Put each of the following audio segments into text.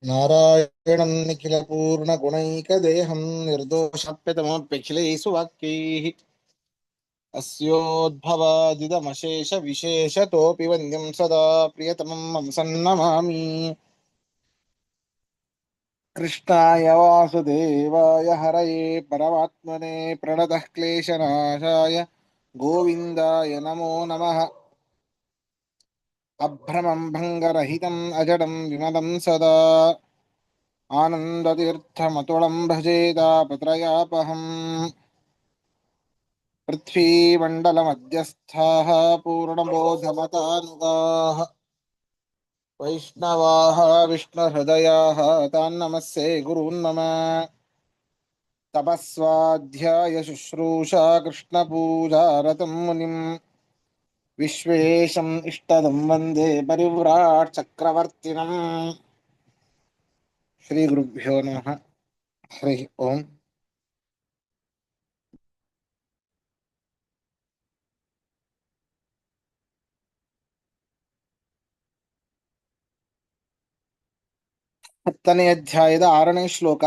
नारायणं निखिलपूर्णगुणैकदेहं निर्दोषाप्यतमोऽप्यखिलैः सुवाक्यैः अस्योद्भवादिदमशेषविशेषतोऽपि वन्द्यं सदा प्रियतमं मम सन्नमामि। कृष्णाय वासुदेवाय हरये परमात्मने प्रणतः क्लेशनाशाय गोविन्दाय नमो नमः। अभ्रमं भङ्गरहितम् अजडं विमलं सदा आनन्दतीर्थमतुलं भजे तापत्रयापहम्। पृथ्वीमण्डलमध्यस्थाः पूर्णबोधमतानुगाः वैष्णवाः विष्णुहृदयाः तान् नमस्ये गुरून् मम। तपस्वाध्याय शुश्रूषा कृष्णपूजारतं मुनिम् विश्वेशम् इष्टदं वन्दे परिव्राट् चक्रवर्तिनम्। श्रीगुरुभ्यो नमः। हरिः ओम्। ಹತ್ತನೇ ಅಧ್ಯಾಯದ 6ನೇ ಶ್ಲೋಕ.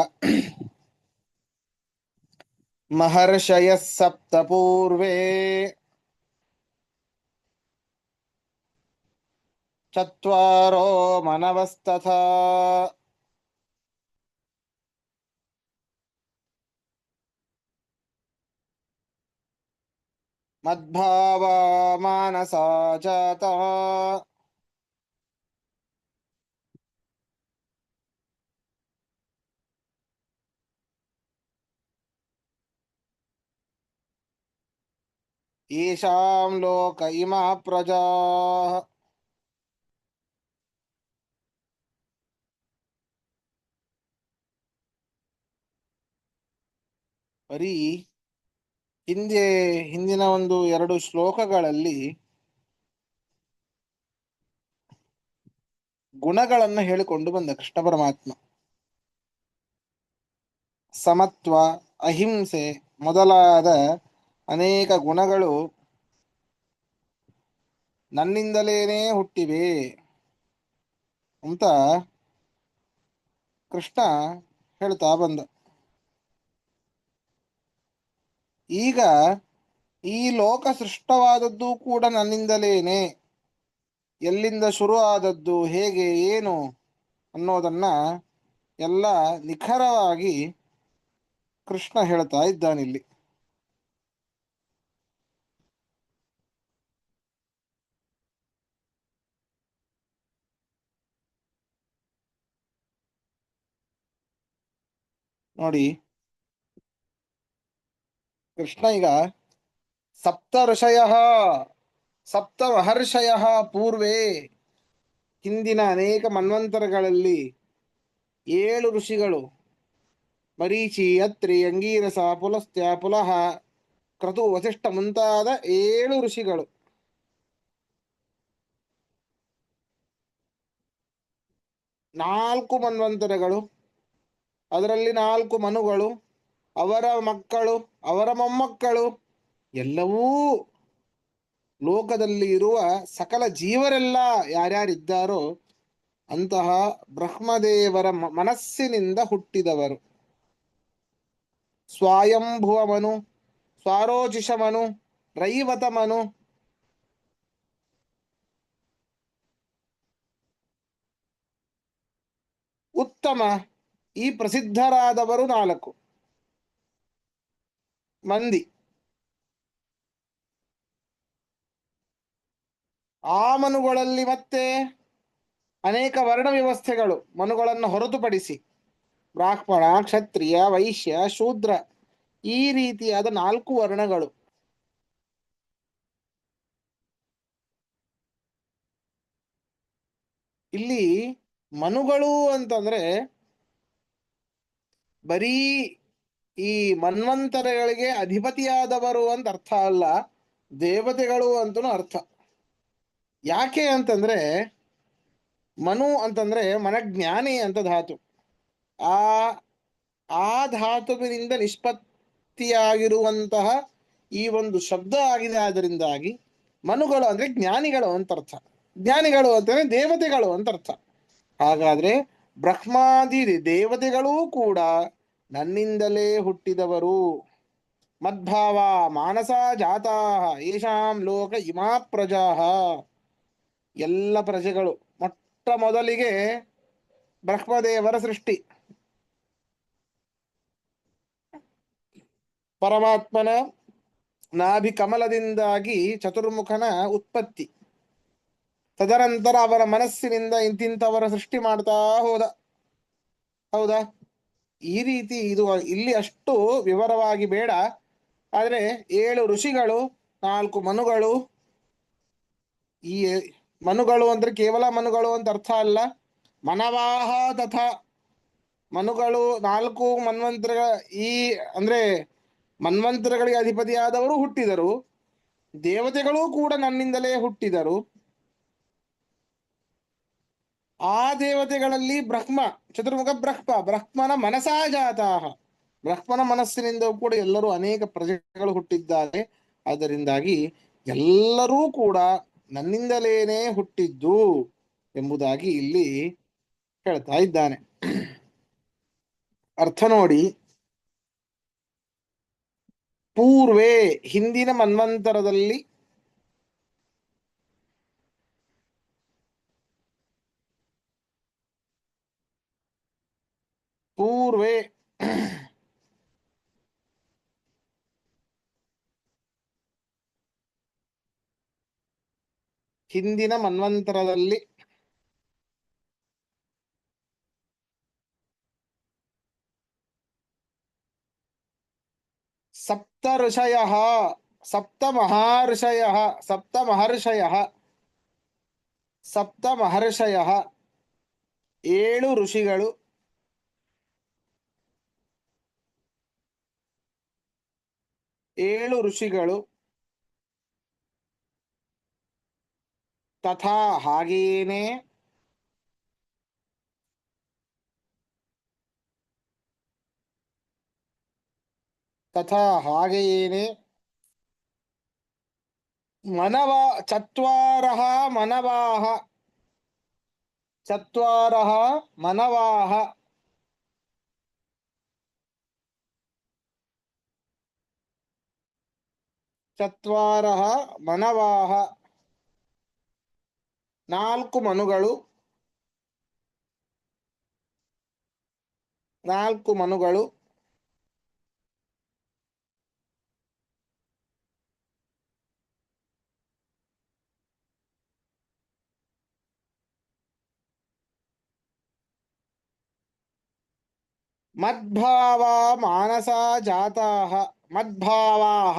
महर्षयः सप्त पूर्वे चत्वारो मनवस्तथा मद्भावा मानसा जाता येषां लोक इमा प्रजाः. ಬರೀ ಹಿಂದಿನ ಒಂದು 2 ಶ್ಲೋಕಗಳಲ್ಲಿ ಗುಣಗಳನ್ನು ಹೇಳಿಕೊಂಡು ಬಂದ ಕೃಷ್ಣ ಪರಮಾತ್ಮ. ಸಮತ್ವ, ಅಹಿಂಸೆ ಮೊದಲಾದ ಅನೇಕ ಗುಣಗಳು ನನ್ನಿಂದಲೇನೇ ಹುಟ್ಟಿವೆ ಅಂತ ಕೃಷ್ಣ ಹೇಳ್ತಾ ಬಂದ. ಈಗ ಈ ಲೋಕ ಸೃಷ್ಟವಾದದ್ದು ಕೂಡ ನನ್ನಿಂದಲೇನೆ. ಎಲ್ಲಿಂದ ಶುರು ಆದದ್ದು, ಹೇಗೆ, ಏನು ಅನ್ನೋದನ್ನ ಎಲ್ಲ ನಿಖರವಾಗಿ ಕೃಷ್ಣ ಹೇಳ್ತಾ ಇದ್ದಾನಿಲ್ಲಿ. ನೋಡಿ, ಕೃಷ್ಣ ಈಗ ಸಪ್ತ ಋಷಯ ಸಪ್ತ ಮಹರ್ಷಯ ಪೂರ್ವೇ, ಹಿಂದಿನ ಅನೇಕ ಮನ್ವಂತರಗಳಲ್ಲಿ 7 ಋಷಿಗಳು, ಮರೀಚಿ, ಅತ್ರಿ, ಅಂಗೀರಸ, ಪುಲಸ್ತ್ಯ, ಪುಲಹ, ಕ್ರತು, ವಸಿಷ್ಠ ಮುಂತಾದ 7 ಋಷಿಗಳು, 4 ಮನ್ವಂತರಗಳು, ಅದರಲ್ಲಿ 4 ಮನುಗಳು, ಅವರ ಮಕ್ಕಳು, ಅವರ ಮೊಮ್ಮಕ್ಕಳು, ಎಲ್ಲವೂ ಲೋಕದಲ್ಲಿ ಇರುವ ಸಕಲ ಜೀವರೆಲ್ಲ ಯಾರ್ಯಾರಿದ್ದಾರೋ ಅಂತಹ ಬ್ರಹ್ಮದೇವರ ಮನಸ್ಸಿನಿಂದ ಹುಟ್ಟಿದವರು. ಸ್ವಾಯಂಭುವ ಮನು, ಸ್ವಾರೋಚಿಷ ಮನು, ರೈವತ ಮನು, ಉತ್ತಮ, ಈ ಪ್ರಸಿದ್ಧರಾದವರು 4 ಮಂದಿ. ಆ ಮನುಗಳಲ್ಲಿ ಮತ್ತೆ ಅನೇಕ ವರ್ಣ ವ್ಯವಸ್ಥೆಗಳು ಮನುಗಳನ್ನು ಹೊರತುಪಡಿಸಿ ಬ್ರಾಹ್ಮಣ, ಕ್ಷತ್ರಿಯ, ವೈಶ್ಯ, ಶೂದ್ರ, ಈ ರೀತಿಯಾದ 4 ವರ್ಣಗಳು. ಇಲ್ಲಿ ಮನುಗಳು ಅಂತಂದ್ರೆ ಬರೀ ಈ ಮನ್ವಂತರಗಳಿಗೆ ಅಧಿಪತಿಯಾದವರು ಅಂತ ಅರ್ಥ ಅಲ್ಲ, ದೇವತೆಗಳು ಅಂತನೂ ಅರ್ಥ. ಯಾಕೆ ಅಂತಂದ್ರೆ ಮನು ಅಂತಂದ್ರೆ ಮನಜ್ಞಾನಿ ಅಂತ ಧಾತು. ಆ ಆ ಧಾತುವಿನಿಂದ ನಿಷ್ಪತ್ತಿಯಾಗಿರುವಂತಹ ಈ ಒಂದು ಶಬ್ದ ಆಗಿದೆ. ಆದ್ದರಿಂದಾಗಿ ಮನುಗಳು ಅಂದ್ರೆ ಜ್ಞಾನಿಗಳು ಅಂತ ಅರ್ಥ, ಜ್ಞಾನಿಗಳು ಅಂತಂದ್ರೆ ದೇವತೆಗಳು ಅಂತ ಅರ್ಥ. ಹಾಗಾದ್ರೆ ಬ್ರಹ್ಮಾದಿ ದೇವತೆಗಳೂ ಕೂಡ ನನ್ನಿಂದಲೇ ಹುಟ್ಟಿದವರು. ಮದ್ಭಾವ ಮಾನಸ ಜಾತಾ ಯೇಷಾಂ ಲೋಕ ಇಮಾ ಪ್ರಜಾ. ಎಲ್ಲ ಪ್ರಜೆಗಳು ಮೊಟ್ಟ ಮೊದಲಿಗೆ ಬ್ರಹ್ಮದೇವರ ಸೃಷ್ಟಿ, ಪರಮಾತ್ಮನ ನಾಭಿ ಕಮಲದಿಂದಾಗಿ ಚತುರ್ಮುಖನ ಉತ್ಪತ್ತಿ. ತದನಂತರ ಅವರ ಮನಸ್ಸಿನಿಂದ ಇಂತಿಂತವರ ಸೃಷ್ಟಿ ಮಾಡ್ತಾ ಹೋದ. ಹೌದಾ? ಈ ರೀತಿ ಇದು ಇಲ್ಲಿ ಅಷ್ಟು ವಿವರವಾಗಿ ಬೇಡ. ಆದರೆ 7 ಋಷಿಗಳು, 4 ಮನುಗಳು. ಈ ಮನುಗಳು ಅಂದ್ರೆ ಕೇವಲ ಮನುಗಳು ಅಂತ ಅರ್ಥ ಅಲ್ಲ. ಮನವಾಹ ತಥಾ ಮನುಗಳು 4 ಮನ್ವಂತರಗಳ, ಈ ಅಂದ್ರೆ ಮನ್ವಂತರಗಳಿಗೆ ಅಧಿಪತಿಯಾದವರು ಹುಟ್ಟಿದರು. ದೇವತೆಗಳೂ ಕೂಡ ನನ್ನಿಂದಲೇ ಹುಟ್ಟಿದರು. ಆ ದೇವತೆಗಳಲ್ಲಿ ಬ್ರಹ್ಮ, ಚತುರ್ಮುಖ ಬ್ರಹ್ಮನ ಮನಸಾಜಾತಾಹ, ಬ್ರಹ್ಮನ ಮನಸ್ಸಿನಿಂದ ಕೂಡ ಎಲ್ಲರೂ ಅನೇಕ ಪ್ರಜೆಗಳು ಹುಟ್ಟಿದ್ದಾರೆ. ಅದರಿಂದಾಗಿ ಎಲ್ಲರೂ ಕೂಡ ನನ್ನಿಂದಲೇನೆ ಹುಟ್ಟಿದ್ದು ಎಂಬುದಾಗಿ ಇಲ್ಲಿ ಹೇಳ್ತಾ ಇದ್ದಾನೆ. ಅರ್ಥ ನೋಡಿ. ಪೂರ್ವೇ ಹಿಂದಿನ ಮನ್ವಂತರದಲ್ಲಿ, ಪೂರ್ವೇ ಹಿಂದಿನ ಮನ್ವಂತರದಲ್ಲಿ ಸಪ್ತ ಋಷಯ, ಸಪ್ತ ಮಹರ್ಷಯ, ಸಪ್ತ ಮಹರ್ಷಯ, ಸಪ್ತ ಮಹರ್ಷಯ 7 ಋಷಿಗಳು, 7 ಋಷಿಗಳು, ತಥಾ ಹಾಗೇನೆ, ತಥಾ ಹಾಗೆಯೇನೆ, ಮನವ ಚತ್ವಾರಃ ಮನವಾಹ, ಚತ್ವಾರಃ ಮನವಾಹ, ಚತ್ವಾರಃ ಮನವಾಹ 4 ಮನುಗಳು, 4 ಮನುಗಳು, ಮದ್ಭಾವ ಮಾನಸ ಜಾತಾಹ, ಮದ್ಭಾವಾಹ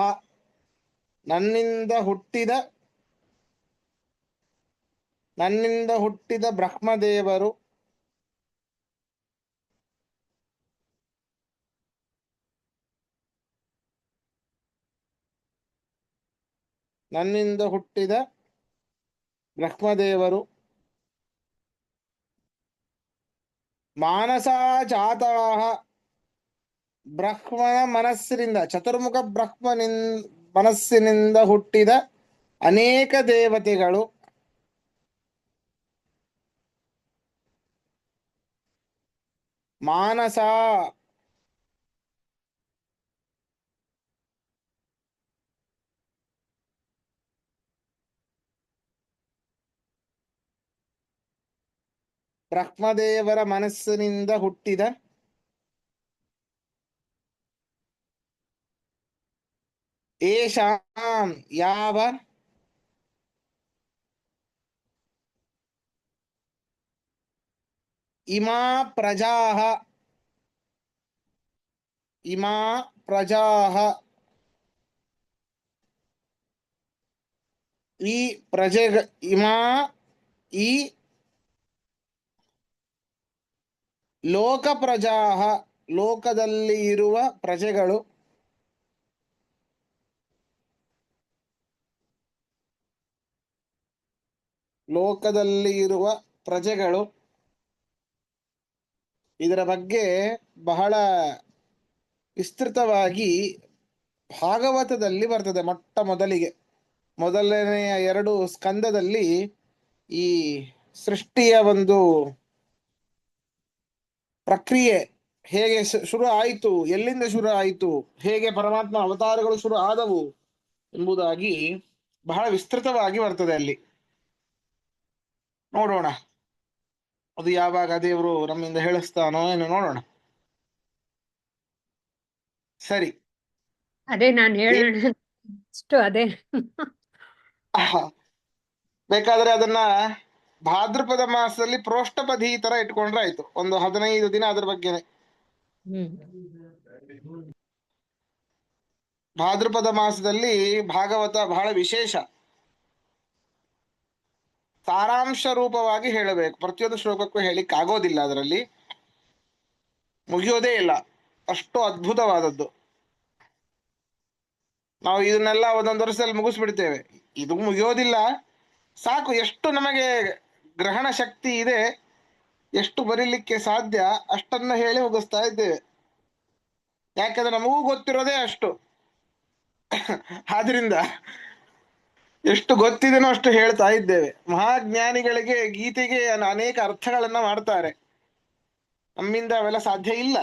ನನ್ನಿಂದ ಹುಟ್ಟಿದ, ನನ್ನಿಂದ ಹುಟ್ಟಿದ ಬ್ರಹ್ಮದೇವರು, ನನ್ನಿಂದ ಹುಟ್ಟಿದ ಬ್ರಹ್ಮದೇವರು, ಮಾನಸ ಜಾತಾಹ ಬ್ರಹ್ಮನ ಮನಸ್ಸಿನಿಂದ, ಚತುರ್ಮುಖ ಮನಸ್ಸಿನಿಂದ ಹುಟ್ಟಿದ ಅನೇಕ ದೇವತೆಗಳು, ಮಾನಸ ಬ್ರಹ್ಮದೇವರ ಮನಸ್ಸಿನಿಂದ ಹುಟ್ಟಿದ ಏಷಾಂ ಯಾವ, ಇಮಾ ಪ್ರಜಾಹ, ಇಮಾ ಪ್ರಜಾಹ ಈ ಪ್ರಜೆ, ಇಮಾ ಈ ಲೋಕ ಪ್ರಜಾಹ ಲೋಕದಲ್ಲಿ ಇರುವ ಪ್ರಜೆಗಳು, ಲೋಕದಲ್ಲಿ ಇರುವ ಪ್ರಜೆಗಳು. ಇದರ ಬಗ್ಗೆ ಬಹಳ ವಿಸ್ತೃತವಾಗಿ ಭಾಗವತದಲ್ಲಿ ಬರ್ತದೆ. ಮೊಟ್ಟ ಮೊದಲಿಗೆ ಮೊದಲನೆಯ 2 ಸ್ಕಂದದಲ್ಲಿ ಈ ಸೃಷ್ಟಿಯ ಒಂದು ಪ್ರಕ್ರಿಯೆ ಹೇಗೆ ಶುರು ಆಯಿತು, ಎಲ್ಲಿಂದ ಶುರು ಆಯಿತು, ಹೇಗೆ ಪರಮಾತ್ಮ ಅವತಾರಗಳು ಶುರು ಆದವು ಎಂಬುದಾಗಿ ಬಹಳ ವಿಸ್ತೃತವಾಗಿ ಬರ್ತದೆ ಅಲ್ಲಿ. ನೋಡೋಣ ಅದು ಯಾವಾಗ ದೇವರು ನಮ್ಮಿಂದ ಹೇಳಿಸ್ತಾನೋ ಏನು, ನೋಡೋಣ. ಸರಿ, ಅದೇ ನಾನು ಹೇಳೋಣ ಅಷ್ಟು ಅದೇ. ಬೇಕಾದ್ರೆ ಅದನ್ನ ಭಾದ್ರಪದ ಮಾಸದಲ್ಲಿ ಪ್ರೋಷ್ಠಪದಿ ತರ ಇಟ್ಕೊಂಡ್ರೆ ಆಯ್ತು, ಒಂದು 15 ದಿನ ಅದ್ರ ಬಗ್ಗೆನೆ. ಭಾದ್ರಪದ ಮಾಸದಲ್ಲಿ ಭಾಗವತ ಬಹಳ ವಿಶೇಷ, ಸಾರಾಂಶ ರೂಪವಾಗಿ ಹೇಳಬೇಕು. ಪ್ರತಿಯೊಂದು ಶ್ಲೋಕಕ್ಕೂ ಹೇಳಿಕ್ ಆಗೋದಿಲ್ಲ, ಅದರಲ್ಲಿ ಮುಗಿಯೋದೇ ಇಲ್ಲ, ಅಷ್ಟು ಅದ್ಭುತವಾದದ್ದು. ನಾವು ಇದನ್ನೆಲ್ಲ ಒಂದೊಂದು ವರ್ಷದಲ್ಲಿ ಮುಗಿಸ್ಬಿಡ್ತೇವೆ, ಇದು ಮುಗಿಯೋದಿಲ್ಲ. ಸಾಕು, ಎಷ್ಟು ನಮಗೆ ಗ್ರಹಣ ಶಕ್ತಿ ಇದೆ, ಎಷ್ಟು ಬರೀಲಿಕ್ಕೆ ಸಾಧ್ಯ ಅಷ್ಟನ್ನ ಹೇಳಿ ಮುಗಿಸ್ತಾ ಇದ್ದೇವೆ. ಯಾಕಂದ್ರೆ ನಮಗೂ ಗೊತ್ತಿರೋದೇ ಅಷ್ಟು. ಆದ್ರಿಂದ ಎಷ್ಟು ಗೊತ್ತಿದೆನೋ ಅಷ್ಟು ಹೇಳ್ತಾ ಇದ್ದೇವೆ. ಮಹಾಜ್ಞಾನಿಗಳಿಗೆ ಗೀತೆಗೆ ಅನೇಕ ಅರ್ಥಗಳನ್ನ ಮಾಡ್ತಾರೆ, ನಮ್ಮಿಂದ ಅವೆಲ್ಲ ಸಾಧ್ಯ ಇಲ್ಲ.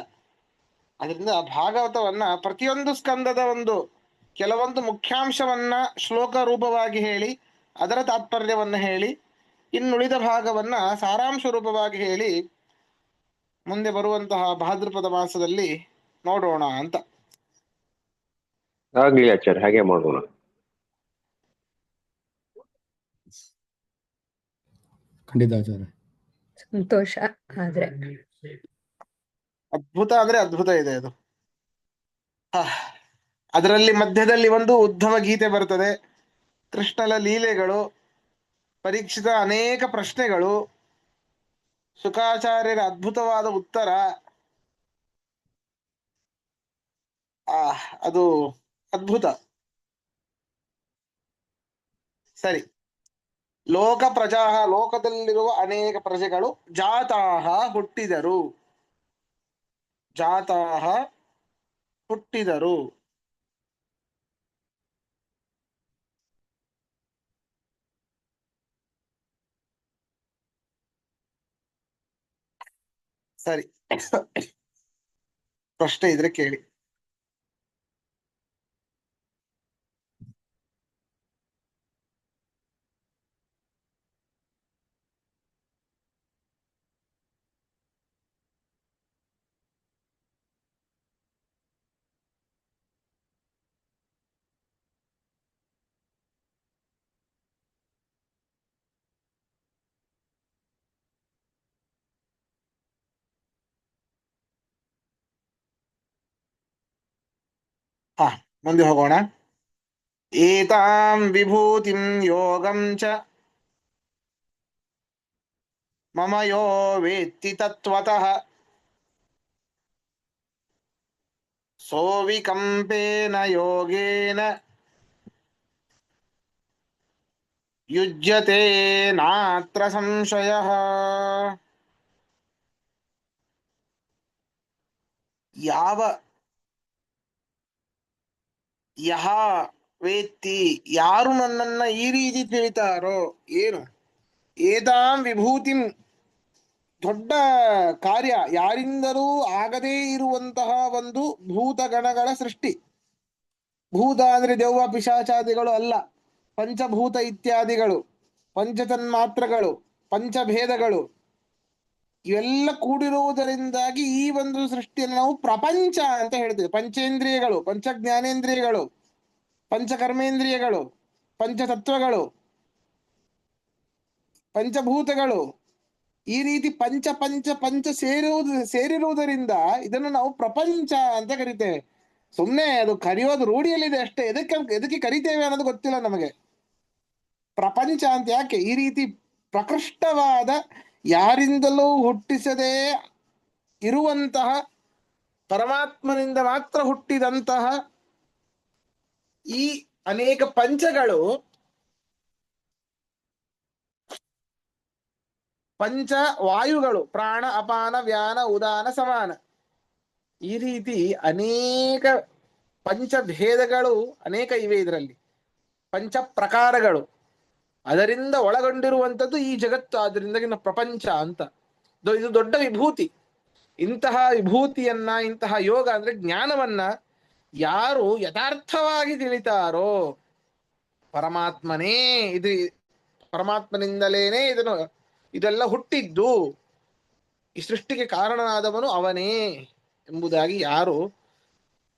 ಅದರಿಂದ ಭಾಗವತವನ್ನ ಪ್ರತಿಯೊಂದು ಸ್ಕಂದದ ಕೆಲವೊಂದು ಮುಖ್ಯಾಂಶವನ್ನ ಶ್ಲೋಕ ರೂಪವಾಗಿ ಹೇಳಿ, ಅದರ ತಾತ್ಪರ್ಯವನ್ನ ಹೇಳಿ, ಇನ್ನುಳಿದ ಭಾಗವನ್ನ ಸಾರಾಂಶ ರೂಪವಾಗಿ ಹೇಳಿ ಮುಂದೆ ಬರುವಂತಹ ಭಾದ್ರಪದ ಮಾಸದಲ್ಲಿ ನೋಡೋಣ ಅಂತ. ಆಗ್ಲಿ ಆಚಾರ್ಯ, ಹಾಗೆ ಮಾಡೋಣ. ಖಂಡಿತ ಆಚಾರ್ಯ. ಸಂತೋಷ. ಆದ್ರೆ ಅದ್ಭುತ ಅಂದ್ರೆ ಅದ್ಭುತ ಇದೆ ಅದು. ಅದರಲ್ಲಿ ಮಧ್ಯದಲ್ಲಿ ಒಂದು ಉದ್ಧವ ಗೀತೆ ಬರ್ತದೆ, ಕೃಷ್ಣನ ಲೀಲೆಗಳು, ಪರೀಕ್ಷಿತ ಅನೇಕ ಪ್ರಶ್ನೆಗಳು, ಶುಕಾಚಾರ್ಯರ ಅದ್ಭುತವಾದ ಉತ್ತರ. ಅದು ಅದ್ಭುತ. ಸರಿ, ಲೋಕ ಪ್ರಜಾ, ಲೋಕದಲ್ಲಿರುವ ಅನೇಕ ಪ್ರಜೆಗಳು ಜಾತಾಹ ಹುಟ್ಟಿದರು, ಜಾತಾಹ ಹುಟ್ಟಿದರು. ಸರಿ, ಪ್ರಶ್ನೆ ಇದ್ರೆ ಕೇಳಿ. ಮುಂದೆ ಹೋಗೋಣ. ಏತಾಂ ವಿಭೂತಿಂ ಯೋಗಂ ಚ ಮಮ ಯೋ ವೇತ್ತಿ ತತ್ವತಃ ಸೋವಿಕಂಪೇನ ಯೋಗೇನ ಯುಜ್ಯತೆ ನಾತ್ರ ಸಂಶಯಃ. ಯಹ ವೇತ್ತಿ, ಯಾರು ನನ್ನನ್ನ ಈ ರೀತಿ ತಿಳಿತಾರೋ, ಏನು ಏತಾಂ ವಿಭೂತಿಂ, ದೊಡ್ಡ ಕಾರ್ಯ, ಯಾರಿಂದಲೂ ಆಗದೇ ಇರುವಂತಹ ಒಂದು ಭೂತಗಣಗಳ ಸೃಷ್ಟಿ. ಭೂತ ಅಂದ್ರೆ ದೆವ್ವ ಪಿಶಾಚಾದಿಗಳು ಅಲ್ಲ, ಪಂಚಭೂತ ಇತ್ಯಾದಿಗಳು, ಪಂಚತನ್ಮಾತ್ರಗಳು, ಪಂಚಭೇದಗಳು, ಇವೆಲ್ಲ ಕೂಡಿರುವುದರಿಂದಾಗಿ ಈ ಒಂದು ಸೃಷ್ಟಿಯನ್ನು ನಾವು ಪ್ರಪಂಚ ಅಂತ ಹೇಳ್ತೇವೆ. ಪಂಚೇಂದ್ರಿಯಗಳು, ಪಂಚ ಜ್ಞಾನೇಂದ್ರಿಯಗಳು, ಪಂಚಕರ್ಮೇಂದ್ರಿಯಗಳು, ಪಂಚತತ್ವಗಳು, ಪಂಚಭೂತಗಳು, ಈ ರೀತಿ ಪಂಚ ಪಂಚ ಪಂಚ ಸೇರಿರುವುದರಿಂದ ಇದನ್ನು ನಾವು ಪ್ರಪಂಚ ಅಂತ ಕರಿತೇವೆ. ಸುಮ್ಮನೆ ಅದು ಕರೆಯೋದು ರೂಢಿಯಲ್ಲಿದೆ ಅಷ್ಟೇ, ಎದಕ್ಕೆ ಕರಿತೇವೆ ಅನ್ನೋದು ಗೊತ್ತಿಲ್ಲ ನಮಗೆ. ಪ್ರಪಂಚ ಅಂತ ಯಾಕೆ, ಈ ರೀತಿ ಪ್ರಕೃಷ್ಟವಾದ, ಯಾರಿಂದಲೂ ಹುಟ್ಟಿಸದೇ ಇರುವಂತಹ, ಪರಮಾತ್ಮನಿಂದ ಮಾತ್ರ ಹುಟ್ಟಿದಂತಹ ಈ ಅನೇಕ ಪಂಚಗಳು, ಪಂಚ ವಾಯುಗಳು, ಪ್ರಾಣ ಅಪಾನ ವ್ಯಾನ ಉದಾನ ಸಮಾನ, ಈ ರೀತಿ ಅನೇಕ ಪಂಚಭೇದಗಳು ಅನೇಕ ಇವೆ ಇದರಲ್ಲಿ, ಪಂಚ ಪ್ರಕಾರಗಳು, ಅದರಿಂದ ಒಳಗೊಂಡಿರುವಂಥದ್ದು ಈ ಜಗತ್ತು. ಆದ್ರಿಂದ ಪ್ರಪಂಚ ಅಂತ ಇದು ದೊಡ್ಡ ವಿಭೂತಿ. ಇಂತಹ ವಿಭೂತಿಯನ್ನ, ಇಂತಹ ಯೋಗ ಅಂದ್ರೆ ಜ್ಞಾನವನ್ನ ಯಾರು ಯಥಾರ್ಥವಾಗಿ ತಿಳಿತಾರೋ, ಪರಮಾತ್ಮನೇ ಇದು, ಪರಮಾತ್ಮನಿಂದಲೇನೆ ಇದೆಲ್ಲ ಹುಟ್ಟಿದ್ದು, ಈ ಸೃಷ್ಟಿಗೆ ಕಾರಣನಾದವನು ಅವನೇ ಎಂಬುದಾಗಿ ಯಾರು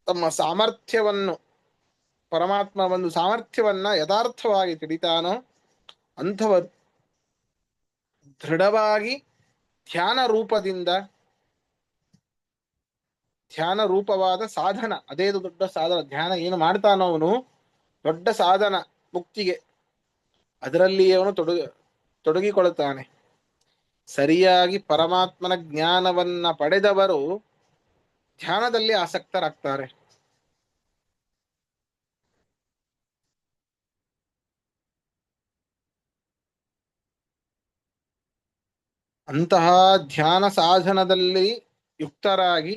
ತಮ್ಮ ಸಾಮರ್ಥ್ಯವನ್ನು, ಪರಮಾತ್ಮ ಒಂದು ಸಾಮರ್ಥ್ಯವನ್ನ ಯಥಾರ್ಥವಾಗಿ ತಿಳಿತಾನೋ ಅಂಥವರು ದೃಢವಾಗಿ ಧ್ಯಾನ ರೂಪದಿಂದ, ಧ್ಯಾನ ರೂಪವಾದ ಸಾಧನ, ಅದೇ ದೊಡ್ಡ ಸಾಧನ. ಧ್ಯಾನ ಏನು ಮಾಡ್ತಾನೋ ಅವನು ದೊಡ್ಡ ಸಾಧನ ಮುಕ್ತಿಗೆ, ಅದರಲ್ಲಿಯೇ ಅವನು ತೊಡಗಿಕೊಳ್ಳುತ್ತಾನೆ. ಸರಿಯಾಗಿ ಪರಮಾತ್ಮನ ಜ್ಞಾನವನ್ನ ಪಡೆದವರು ಧ್ಯಾನದಲ್ಲಿ ಆಸಕ್ತರಾಗ್ತಾರೆ. ಅಂತಹ ಧ್ಯಾನ ಸಾಧನದಲ್ಲಿ ಯುಕ್ತರಾಗಿ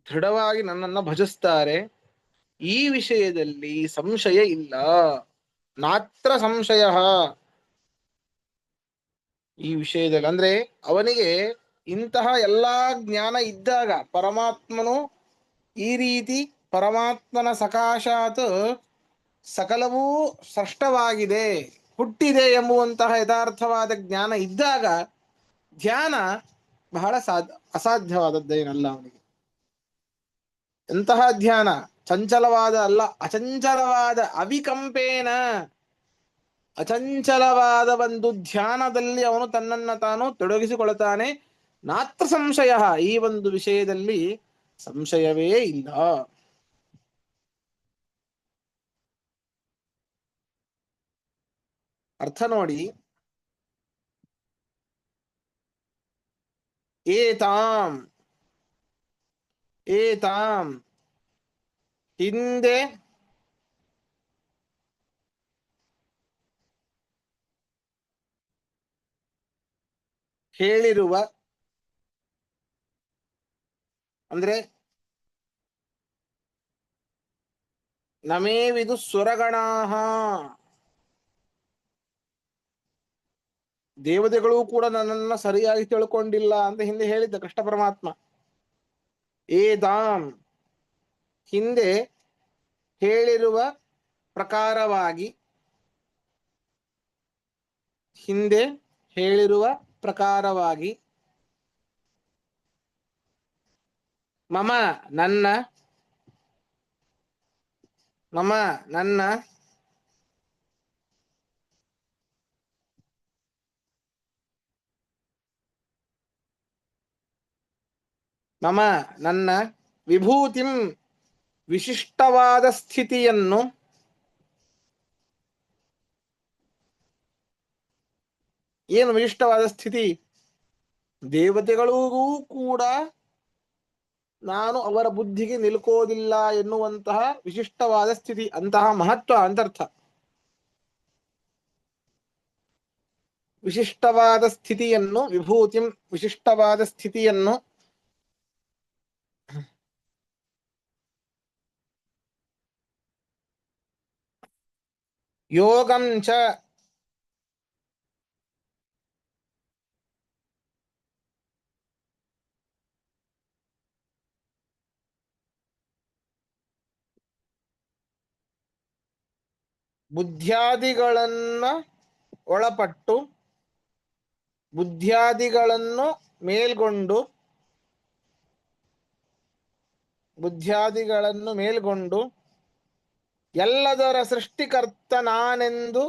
ದೃಢವಾಗಿ ನನ್ನನ್ನು ಭಜಿಸ್ತಾರೆ. ಈ ವಿಷಯದಲ್ಲಿ ಸಂಶಯ ಇಲ್ಲ, ನಾತ್ರ ಸಂಶಯ. ಈ ವಿಷಯದಲ್ಲಿ ಅಂದ್ರೆ ಅವನಿಗೆ ಇಂತಹ ಎಲ್ಲಾ ಜ್ಞಾನ ಇದ್ದಾಗ, ಪರಮಾತ್ಮನು ಈ ರೀತಿ ಪರಮಾತ್ಮನ ಸಕಾಶಾತ್ ಸಕಲವೂ ಸ್ಪಷ್ಟವಾಗಿದೆ, ಹುಟ್ಟಿದೆ ಎಂಬುವಂತಹ ಯಥಾರ್ಥವಾದ ಜ್ಞಾನ ಇದ್ದಾಗ ಧ್ಯಾನ ಬಹಳ ಅಸಾಧ್ಯವಾದದ್ದೇನಲ್ಲ ಅವನಿಗೆ. ಎಂತಹ ಧ್ಯಾನ? ಚಂಚಲವಾದ ಅಲ್ಲ, ಅಚಂಚಲವಾದ, ಅವಿಕಂಪೇನ ಅಚಂಚಲವಾದ ಒಂದು ಧ್ಯಾನದಲ್ಲಿ ಅವನು ತನ್ನನ್ನು ತಾನು ತೊಡಗಿಸಿಕೊಳ್ಳುತ್ತಾನೆ. ನಾತ್ರ ಸಂಶಯ, ಈ ಒಂದು ವಿಷಯದಲ್ಲಿ ಸಂಶಯವೇ ಇಲ್ಲ. ಅರ್ಥ ನೋಡಿ. ಏತಾಂ ಏತಾಂ ಹಿಂದೆ ಹೇಳಿರುವ ಅಂದ್ರೆ ನಮೇವಿದು ಸುರಗಣಾಹ, ದೇವತೆಗಳು ಕೂಡ ನನ್ನನ್ನು ಸರಿಯಾಗಿ ತಿಳ್ಕೊಂಡಿಲ್ಲ ಅಂತ ಹಿಂದೆ ಹೇಳಿದ್ದ ಕೃಷ್ಣ ಪರಮಾತ್ಮ. ಏದಾಂ ಹಿಂದೆ ಹೇಳಿರುವ ಪ್ರಕಾರವಾಗಿ, ಹಿಂದೆ ಹೇಳಿರುವ ಪ್ರಕಾರವಾಗಿ ಮಮ ನನ್ನ, ಮಮ ನನ್ನ ಮಮ ನನ್ನ ವಿಭೂತಿಂ ವಿಶಿಷ್ಟವಾದ ಸ್ಥಿತಿಯನ್ನು, ಏನು ವಿಶಿಷ್ಟವಾದ ಸ್ಥಿತಿ? ದೇವತೆಗಳಿಗೂ ಕೂಡ ನಾನು ಅವರ ಬುದ್ಧಿಗೆ ನಿಲ್ಕೋದಿಲ್ಲ ಎನ್ನುವಂತಹ ವಿಶಿಷ್ಟವಾದ ಸ್ಥಿತಿ, ಅಂತಹ ಮಹತ್ವ ಅಂತರ್ಥ. ವಿಶಿಷ್ಟವಾದ ಸ್ಥಿತಿಯನ್ನು, ವಿಭೂತಿಂ ವಿಶಿಷ್ಟವಾದ ಸ್ಥಿತಿಯನ್ನು ಯೋಗಂಚ ಬುದ್ಧ್ಯಾದಿಗಳನ್ನ ಒಳಪಟ್ಟು, ಬುದ್ಧ್ಯಾದಿಗಳನ್ನು ಮೇಲ್ಗೊಂಡು, ಬುದ್ಧ್ಯಾದಿಗಳನ್ನು ಮೇಲ್ಗೊಂಡು ಎಲ್ಲದರ ಸೃಷ್ಟಿಕರ್ತ ನಾನೆಂದು,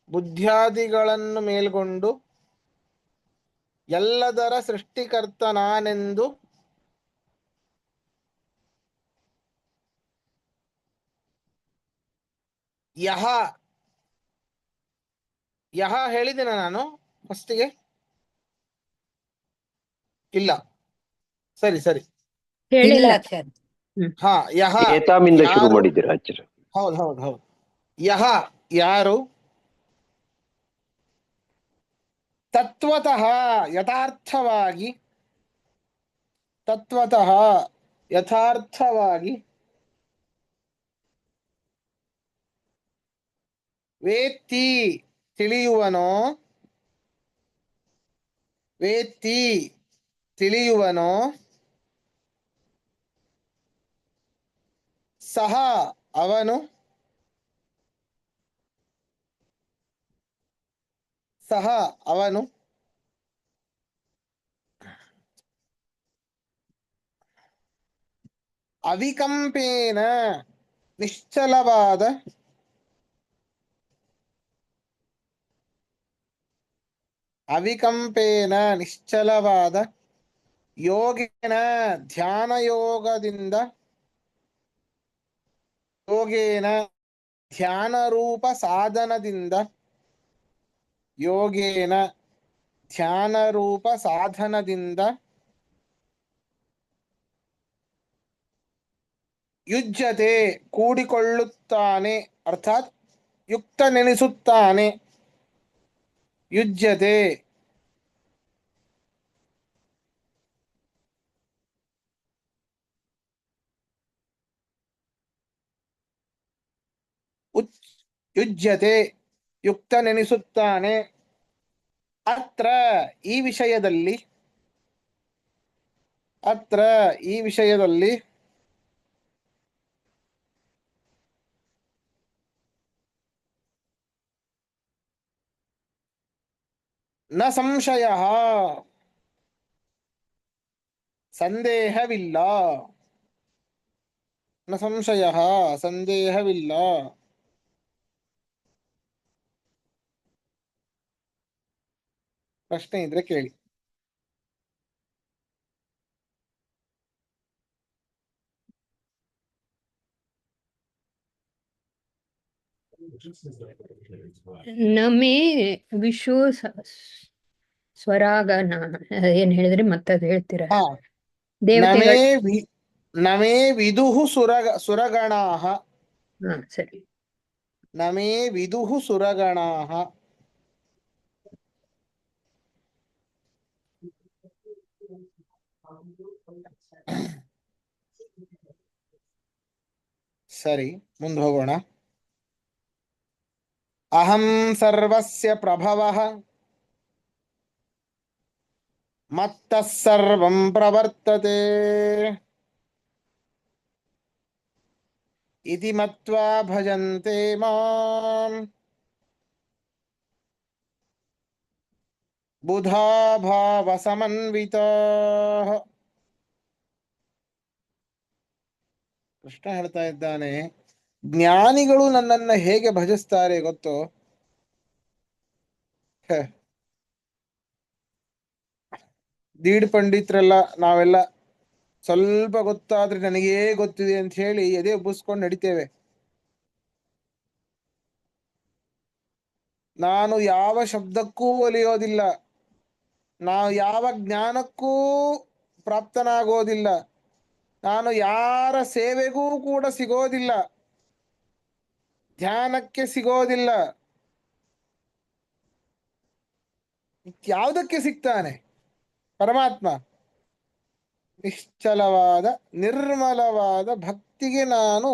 ಬುದ್ಧ್ಯಾದಿಗಳನ್ನು ಮೇಲ್ಗೊಂಡು ಎಲ್ಲದರ ಸೃಷ್ಟಿಕರ್ತ ನಾನೆಂದು ಯಹ, ಯಹ ಹೇಳಿದಿನ ನಾನು ಫಸ್ಟಿಗೆ? ಇಲ್ಲ, ಸರಿ ಸರಿ, ಹೇಳಿಲ್ಲ. ಹಾ. ಯಹ ಏತಾಮಿಂದ ಶುರು ಯಾರು, ಮಾಡಿದ್ದೀರಾ ಆಚಾರ್ಯ? ಹೌದು ಹೌದು ಹೌದು. ಯಹ ಯಾರು ತತ್ವತಃ ಯಥಾರ್ಥವಾಗಿ, ತತ್ವತಃ ಯಥಾರ್ಥವಾಗಿ ವೇತ್ತಿ ತಿಳಿಯುವನೋ, ವೇತ್ತಿ ತಿಳಿಯುವನೋ, ಸಹ ಅವನು, ಸಹ ಅವನು, ಅವಿಕಂಪೇನ ನಿಶ್ಚಲವಾದ, ಅವಿಕಂಪೇನ ನಿಶ್ಚಲವಾದ, ಯೋಗೇನ ಧ್ಯಾನಯೋಗದಿಂದ, ಯೋಗೇನ ಧ್ಯಾನರೂಪ ಸಾಧನದಿಂದ, ಯೋಗೇನ ಧ್ಯಾನರೂಪ ಸಾಧನದಿಂದ, ಯುಜ್ಯತೆ ಕೂಡಿಕೊಳ್ಳುತ್ತಾನೆ, ಅರ್ಥಾತ್ ಯುಕ್ತ ನೆನೆಸುತ್ತಾನೆ. ಯುಜ್ಯತೆ ಯುಜ್ಯತೆ ಯುಕ್ತ ನೆನೆಸುತ್ತಾನೆ. ಅತ್ರ ಈ ವಿಷಯದಲ್ಲಿ, ಅತ್ರ ಈ ವಿಷಯದಲ್ಲಿ, ನ ಸಂಶಯ ಸಂದೇಹವಿಲ್ಲ, ನ ಸಂಶಯ ಸಂದೇಹವಿಲ್ಲ. ಪ್ರಶ್ನೆ ಇದ್ರೆ ಕೇಳಿ. ನಮೇ ವಿಶು ಸ್ವರಾಗನ ಏನ್ ಹೇಳಿದ್ರಿ ಮತ್ತದ್ ಹೇಳ್ತೀರಾ? ಹಾ, ನಮೇ ದೇವತೆಗಳು. ನಮೇ ವಿದುಹು ಸುರಗಣಾಹ, ಹಾ ಸರಿ. ನಮೇ ವಿದುಹು ಸುರಗಣಾಹ. ಸರಿ, ಮುಂದೆ ಹೋಗೋಣ. ಅಹಂ ಸರ್ವಸ್ಯ ಪ್ರಭವಃ ಮತ್ತಃ ಸರ್ವಂ ಪ್ರವರ್ತತೆ ಇತಿ ಮತ್ವಾ ಭಜಂತೆ ಮಾಂ ಬುಧಾ ಭಾವ ಸಮನ್ವಿತಾಃ. ಕೃಷ್ಣ ಹೇಳ್ತಾ ಇದ್ದಾನೆ, ಜ್ಞಾನಿಗಳು ನನ್ನನ್ನ ಹೇಗೆ ಭಜಿಸ್ತಾರೆ ಗೊತ್ತೋ? ದೀಡ್ ಪಂಡಿತರೆಲ್ಲ ನಾವೆಲ್ಲ ಸ್ವಲ್ಪ ಗೊತ್ತಾದ್ರೆ ನನಗೇ ಗೊತ್ತಿದೆ ಅಂತ ಹೇಳಿ ಎದೆ ಉಬ್ಬಿಸ್ಕೊಂಡು ನಡಿತೇವೆ. ನಾನು ಯಾವ ಶಬ್ದಕ್ಕೂ ಒಲಿಯೋದಿಲ್ಲ, ನಾವು ಯಾವ ಜ್ಞಾನಕ್ಕೂ ಪ್ರಾಪ್ತನಾಗೋದಿಲ್ಲ, ನಾನು ಯಾರ ಸೇವೆಗೂ ಕೂಡ ಸಿಗೋದಿಲ್ಲ, ಧ್ಯಾನಕ್ಕೆ ಸಿಗೋದಿಲ್ಲ. ಯಾವುದಕ್ಕೆ ಸಿಗ್ತಾನೆ ಪರಮಾತ್ಮ? ನಿಶ್ಚಲವಾದ ನಿರ್ಮಲವಾದ ಭಕ್ತಿಗೆ ನಾನು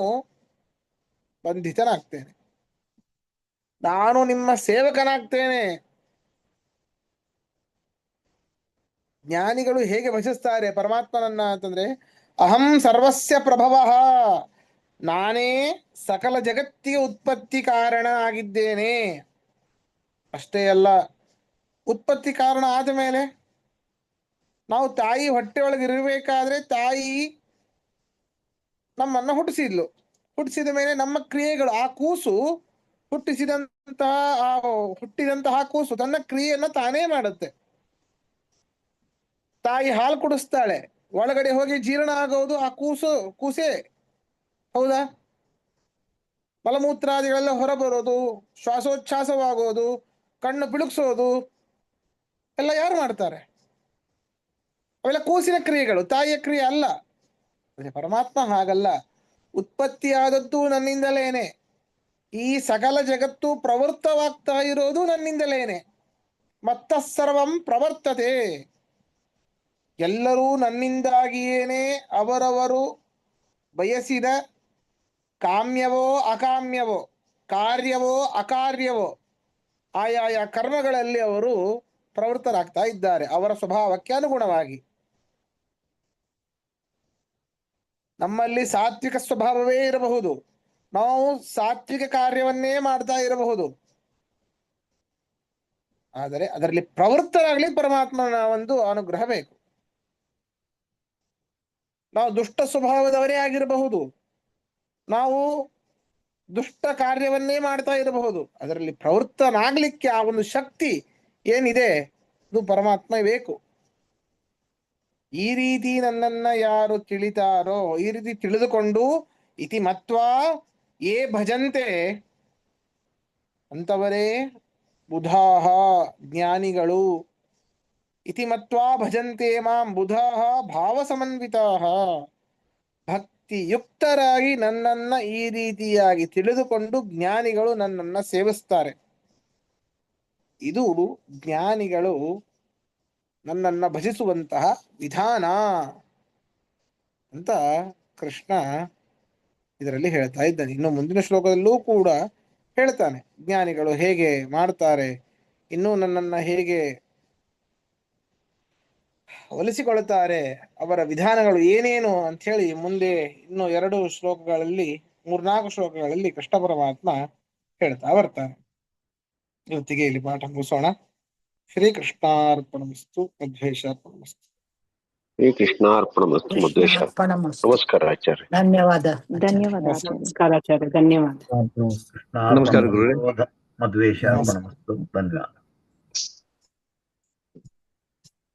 ಬಂಧಿತನಾಗ್ತೇನೆ, ನಾನು ನಿಮ್ಮ ಸೇವಕನಾಗ್ತೇನೆ. ಜ್ಞಾನಿಗಳು ಹೇಗೆ ಭಜಿಸ್ತಾರೆ ಪರಮಾತ್ಮನನ್ನ ಅಂತಂದ್ರೆ, ಅಹಂ ಸರ್ವಸ್ಯ ಪ್ರಭವಃ, ನಾನೇ ಸಕಲ ಜಗತ್ತಿಗೆ ಉತ್ಪತ್ತಿ ಕಾರಣ ಆಗಿದ್ದೇನೆ. ಅಷ್ಟೇ ಅಲ್ಲ, ಉತ್ಪತ್ತಿ ಕಾರಣ ಆದ ಮೇಲೆ ನಾವು ತಾಯಿ ಹೊಟ್ಟೆಯೊಳಗೆ ಇರಬೇಕಾದ್ರೆ ತಾಯಿ ನಮ್ಮನ್ನ ಹುಟ್ಟಿಸಿದ್ಲು. ಹುಟ್ಟಿಸಿದ ಮೇಲೆ ನಮ್ಮ ಕ್ರಿಯೆಗಳು, ಆ ಕೂಸು ಹುಟ್ಟಿಸಿದಂತಹ ಆ ಹುಟ್ಟಿದಂತಹ ಕೂಸು ತನ್ನ ಕ್ರಿಯೆಯನ್ನ ತಾನೇ ಮಾಡುತ್ತೆ. ತಾಯಿ ಹಾಲು ಕುಡಿಸ್ತಾಳೆ, ಒಳಗಡೆ ಹೋಗಿ ಜೀರ್ಣ ಆಗೋದು ಆ ಕೂಸೇ, ಹೌದಾ? ಮಲಮೂತ್ರಾದಿಗಳೆಲ್ಲ ಹೊರಬರೋದು, ಶ್ವಾಸೋಚ್ಛ್ವಾಸವಾಗೋದು, ಕಣ್ಣು ಬಿಳುಕ್ಸೋದು ಎಲ್ಲ ಯಾರು ಮಾಡ್ತಾರೆ? ಅವೆಲ್ಲ ಕೂಸಿನ ಕ್ರಿಯೆಗಳು, ತಾಯಿಯ ಕ್ರಿಯೆ ಅಲ್ಲ. ಪರಮಾತ್ಮ ಹಾಗಲ್ಲ, ಉತ್ಪತ್ತಿಯಾದದ್ದು ನನ್ನಿಂದಲೇನೆ, ಈ ಸಕಲ ಜಗತ್ತು ಪ್ರವೃತ್ತವಾಗ್ತಾ ಇರೋದು ನನ್ನಿಂದಲೇನೆ. ಮತ್ತಃ ಸರ್ವಂ ಪ್ರವರ್ತತೆ, ಎಲ್ಲರೂ ನನ್ನಿಂದಾಗಿಯೇನೆ ಅವರವರು ಬಯಸಿದ ಕಾಮ್ಯವೋ ಅಕಾಮ್ಯವೋ, ಕಾರ್ಯವೋ ಅಕಾರ್ಯವೋ ಆಯಾಯ ಕರ್ಮಗಳಲ್ಲಿ ಅವರು ಪ್ರವೃತ್ತರಾಗ್ತಾ ಇದ್ದಾರೆ ಅವರ ಸ್ವಭಾವಕ್ಕೆ ಅನುಗುಣವಾಗಿ. ನಮ್ಮಲ್ಲಿ ಸಾತ್ವಿಕ ಸ್ವಭಾವವೇ ಇರಬಹುದು, ನಾವು ಸಾತ್ವಿಕ ಕಾರ್ಯವನ್ನೇ ಮಾಡ್ತಾ ಇರಬಹುದು, ಆದರೆ ಅದರಲ್ಲಿ ಪ್ರವೃತ್ತರಾಗಲಿ ಪರಮಾತ್ಮನ ಒಂದು ಅನುಗ್ರಹ ಬೇಕು. ನಾವು ದುಷ್ಟ ಸ್ವಭಾವದವರೇ ಆಗಿರಬಹುದು, ನಾವು ದುಷ್ಟ ಕಾರ್ಯವನ್ನೇ ಮಾಡ್ತಾ ಇರಬಹುದು, ಅದರಲ್ಲಿ ಪ್ರವೃತ್ತನಾಗ್ಲಿಕ್ಕೆ ಆ ಒಂದು ಶಕ್ತಿ ಏನಿದೆ ಅದು ಪರಮಾತ್ಮ ಬೇಕು. ಈ ರೀತಿ ನನ್ನನ್ನ ಯಾರು ತಿಳಿತಾರೋ, ಈ ರೀತಿ ತಿಳಿದುಕೊಂಡು ಇತಿ ಮತ್ವಾ ಯೇ ಭಜಂತೆ, ಅಂತವರೇ ಬುಧಾಹ ಜ್ಞಾನಿಗಳು. ಇತಿ ಮತ್ವಾ ಭಜಂತೆ ಮಾಂ ಬುಧಾಹ ಭಾವಸಮನ್ವಿತಾಹ, ಭಕ್ತಿಯುಕ್ತರಾಗಿ ನನ್ನನ್ನ ಈ ರೀತಿಯಾಗಿ ತಿಳಿದುಕೊಂಡು ಜ್ಞಾನಿಗಳು ನನ್ನನ್ನ ಸೇವಿಸ್ತಾರೆ. ಇದು ಜ್ಞಾನಿಗಳು ನನ್ನನ್ನ ಭಜಿಸುವಂತಹ ವಿಧಾನ ಅಂತ ಕೃಷ್ಣ ಇದರಲ್ಲಿ ಹೇಳ್ತಾ ಇದ್ದಾನೆ. ಇನ್ನು ಮುಂದಿನ ಶ್ಲೋಕದಲ್ಲೂ ಕೂಡ ಹೇಳ್ತಾನೆ ಜ್ಞಾನಿಗಳು ಹೇಗೆ ಮಾಡ್ತಾರೆ, ಇನ್ನೂ ನನ್ನನ್ನ ಹೇಗೆ ಒಲಿಸಿಕೊಳ್ಳುತ್ತಾರೆ, ಅವರ ವಿಧಾನಗಳು ಏನೇನು ಅಂತ ಹೇಳಿ ಮುಂದೆ ಇನ್ನು 2 ಶ್ಲೋಕಗಳಲ್ಲಿ 3-4 ಶ್ಲೋಕಗಳಲ್ಲಿ ಕೃಷ್ಣ ಪರಮಾತ್ಮ ಹೇಳ್ತಾ ಬರ್ತಾನೆ. ಇವತ್ತಿಗೆ ಇಲ್ಲಿ ಪಾಠ ಮುಗಿಸೋಣ. ಶ್ರೀಕೃಷ್ಣಾರ್ಪಣಮಸ್ತು, ಮಧ್ವೇಶಾರ್ಪಣಮಸ್ತು. ಶ್ರೀಕೃಷ್ಣಾರ್ಪಣಮಸ್ತು, ಮಧ್ವೇಶಾರ್ಪಣ. ಕೃಷ್ಣಾರ್ಪಣಮಸ್ತು. ನಮಸ್ಕಾರ ಆಚಾರ್ಯ. ಧನ್ಯವಾದ. ಧನ್ಯವಾದ ಆಚಾರ್ಯ. ನಮಸ್ಕಾರ ಆಚಾರ್ಯ, ಧನ್ಯವಾದ. ನಮಸ್ಕಾರ ಗುರುಗಳೇ. ಮಧ್ವೇಶ ಅರ್ಪಣಮಸ್ತು. ಧನ್ಯವಾದ.